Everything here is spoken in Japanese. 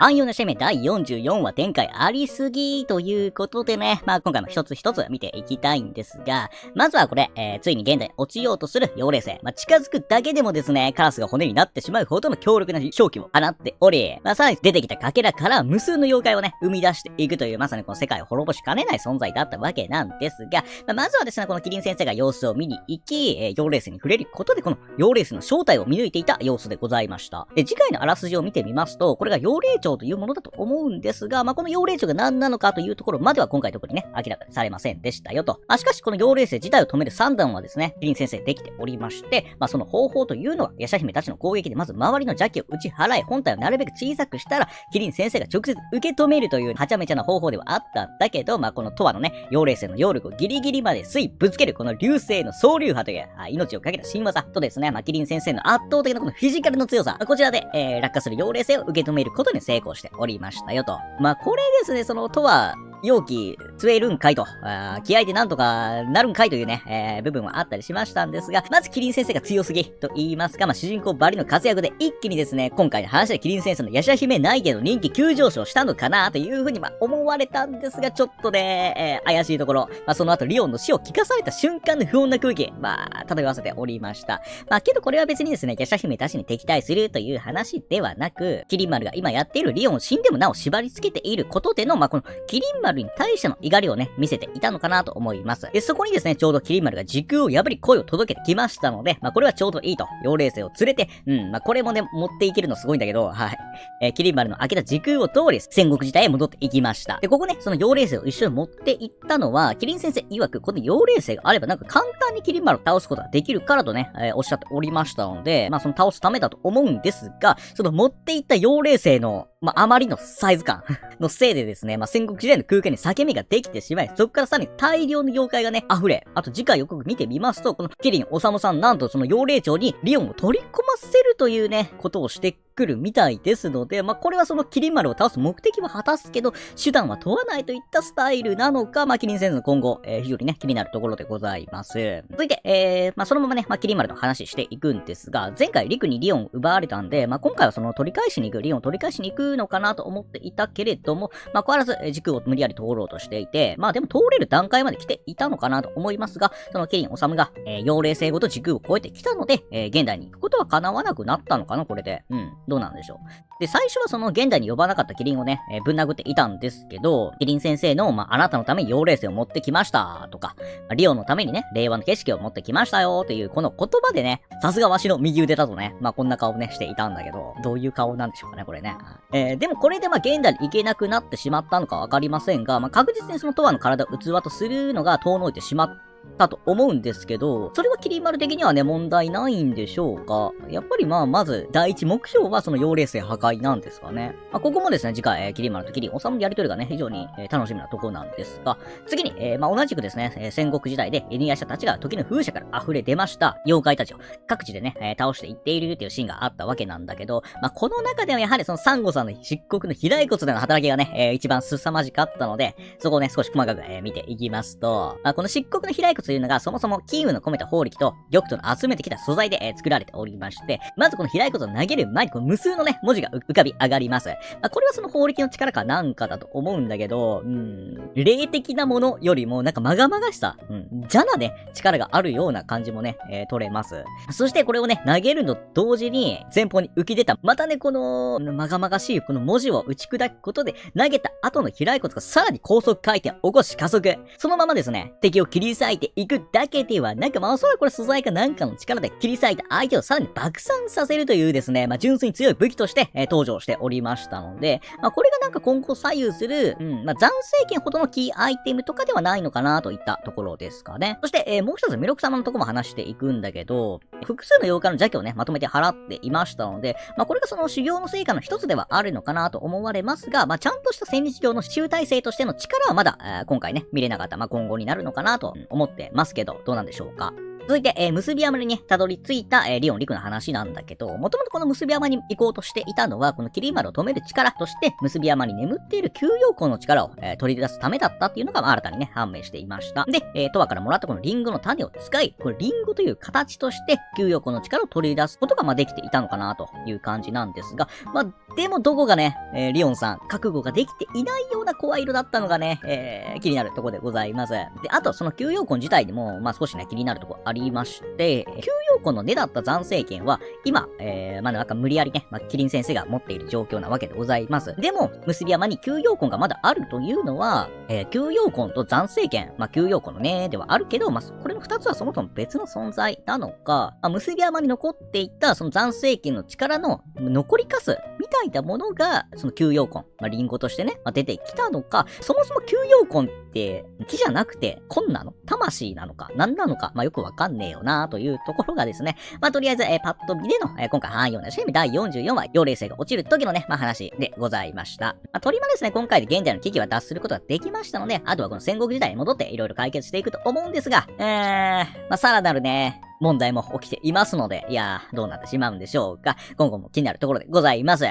暗陽のシェメ第44話展開ありすぎということでね、今回も一つ一つ見ていきたいんですが、まずはこれ、ついに現代に落ちようとする妖霊星。近づくだけでもですね、カラスが骨になってしまうほどの強力な勝機を放っており、さらに出てきたかけらから無数の妖怪をね、生み出していくという、まさにこの世界を滅ぼしかねない存在だったわけなんですが、まずはですね、このキリン先生が様子を見に行き、妖霊星に触れることで、この妖霊星の正体を見抜いていた様子でございました。で、次回のあらすじを見てみますと、これが妖霊蝶というものだと思うんですが、この妖霊蝶が何なのかというところまでは今回特にね、明らかにされませんでしたよと。しかしこの妖霊星自体を止める算段はですね、キリン先生できておりまして、その方法というのは、ヤシャ姫たちの攻撃でまず周りの邪気を打ち払い、本体をなるべく小さくしたら、キリン先生が直接受け止めるというはちゃめちゃな方法ではあったんだけど、このトワのね、妖霊星の揚力をギリギリまで水ぶつける、この流星の総流波という、命をかけた新技とですね、キリン先生の圧倒的なこのフィジカルの強さ、こちらで、落下する妖霊星を受け止めることに成功しておりましたよと。これですね、そのトワ、容器、吸えるんかいと、気合でなんとかなるんかいというね、部分はあったりしましたんですが、まずキリン先生が強すぎと言いますか、主人公バリの活躍で一気にですね、今回の話でキリン先生のヤシャ姫内での人気急上昇したのかなというふうに思われたんですが、ちょっとね、怪しいところ、その後リオンの死を聞かされた瞬間の不穏な空気、漂わせておりました。けどこれは別にですね、ヤシャ姫たちに敵対するという話ではなく、キリン丸が今やっているリオンを死んでもなお縛り付けていることでの、このキリン丸に対しての怒りをね、見せていたのかなと思います。で、そこにですね、ちょうどキリン丸が時空を破り声を届けてきましたので、これはちょうどいいと。妖霊星を連れて、これもね、持っていけるのすごいんだけど、はい。キリン丸の開けた時空を通り、戦国時代へ戻っていきました。で、ここね、その妖霊星を一緒に持っていったのは、キリン先生曰く、この妖霊星があれば簡単にキリン丸を倒すことができるからとね、おっしゃっておりましたので、その倒すためだと思うんですが、その持っていった妖霊星の、あまりのサイズ感のせいでですね、戦国時代の空間に裂け目ができてしまい、そこからさらに大量の妖怪がね、溢れ、あと次回予告見てみますと、このキリンおさむさん、なんとその妖霊蝶にリオンを取り込ませるというね、ことをしてくるみたいですので、これはそのキリン丸を倒す目的は果たすけど、手段は問わないといったスタイルなのか、キリン先生の今後、非常にね、気になるところでございます。続いて、そのままね、キリン丸の話していくんですが、前回リクにリオンを奪われたんで、今回はその取り返しに行く、リオンを取り返しに行くのかなと思っていたけれども、変わらず時空を無理やり通ろうとしていて、でも通れる段階まで来ていたのかなと思いますが、そのキリンおさむが、妖霊星ごと時空を超えてきたので、現代に行くことは叶わなくなったのかな、これで。どうなんでしょう。で、最初はその現代に呼ばなかったキリンをね、ぶん殴っていたんですけど、キリン先生の、あなたのために妖霊星を持ってきましたとか、リオのためにね、令和の景色を持ってきましたよという、この言葉でね、さすがわしの右腕だとね、こんな顔ね、していたんだけど、どういう顔なんでしょうかね、これね。でもこれで現代に行けなくなってしまったのかわかりませんが、確実にそのトワの体を器とするのが遠のいてしまったと思うんですけど、それはキリン丸的にはね、問題ないんでしょうか。やっぱりまず、第一目標はその妖霊星破壊なんですかね。ここもですね、次回、キリン丸とキリンおさむのやりとりがね、非常に、楽しみなところなんですが、次に、同じくですね、戦国時代で、犬夜叉たちが時の風車から溢れ出ました、妖怪たちを各地でね、倒していっているっていうシーンがあったわけなんだけど、この中ではやはりそのサンゴさんの漆黒の飛来骨での働きがね、一番凄まじかったので、そこをね、少し細かく、見ていきますと、この漆黒の飛来骨というのが、そもそも金運の込めた宝力と玉との集めてきた素材で、作られておりまして、まずこの飛来骨を投げる前にこの無数のね、文字が浮かび上がります。これはその宝力の力かなんかだと思うんだけど、霊的なものよりもまがまがしさ、邪なね、力があるような感じもね、取れます。そしてこれをね、投げるの同時に、前方に浮き出た、またね、この、まがまがしいこの文字を打ち砕くことで、投げた後の飛来骨がさらに高速回転を起こし加速。そのままですね、敵を切り裂いていくだけではなく、おそらくこれ素材かなんかの力で切り裂いた相手をさらに爆散させるというですね、純粋に強い武器として、登場しておりましたので、これが今後左右する、残星剣ほどのキーアイテムとかではないのかなといったところですかね。そして、もう一つ、弥勒様のとこも話していくんだけど、複数の妖怪の邪気をね、まとめて払っていましたので、これがその修行の成果の一つではあるのかなと思われますが、ちゃんとした戦日上の集大成としての力はまだ、今回ね、見れなかった、今後になるのかなと思ってますけど、どうなんでしょうか。続いて、結び山にね、たどり着いた、リオン陸の話なんだけど、もともとこの結び山に行こうとしていたのは、このキリマルを止める力として、結び山に眠っている吸妖魂の力を、取り出すためだったっていうのが、新たにね、判明していました。で、トワからもらったこのリンゴの種を使い、これリンゴという形として、吸妖魂の力を取り出すことが、できていたのかなという感じなんですが、でもどこがね、リオンさん、覚悟ができていないような声色だったのがね、気になるところでございます。で、あと、その吸妖魂自体にも、少しね、気になるところありまして、吸妖魂の根だった残生剣は、今、なんか無理やりね、キリン先生が持っている状況なわけでございます。でも、結び山に吸妖魂がまだあるというのは、吸妖魂と残生剣、吸妖魂のね、ではあるけど、これの二つはそもそも別の存在なのか、結び山に残っていた、その残生剣の力の残りかす、みたいなものが、その吸妖魂、リンゴとしてね、出てきたのか、そもそも吸妖魂って、木じゃなくて、根なの？魂なのか？何なのか？よくわかんねえよなというところがですね、とりあえず、パッと見での、今回、汎用なシェミ第44話、妖霊星が落ちる時のね、話でございました。とりまですね、今回で現在の危機は脱することができましたので、あとはこの戦国時代に戻っていろいろ解決していくと思うんですが、さらなるね、問題も起きていますので、いやー、どうなってしまうんでしょうか。今後も気になるところでございます。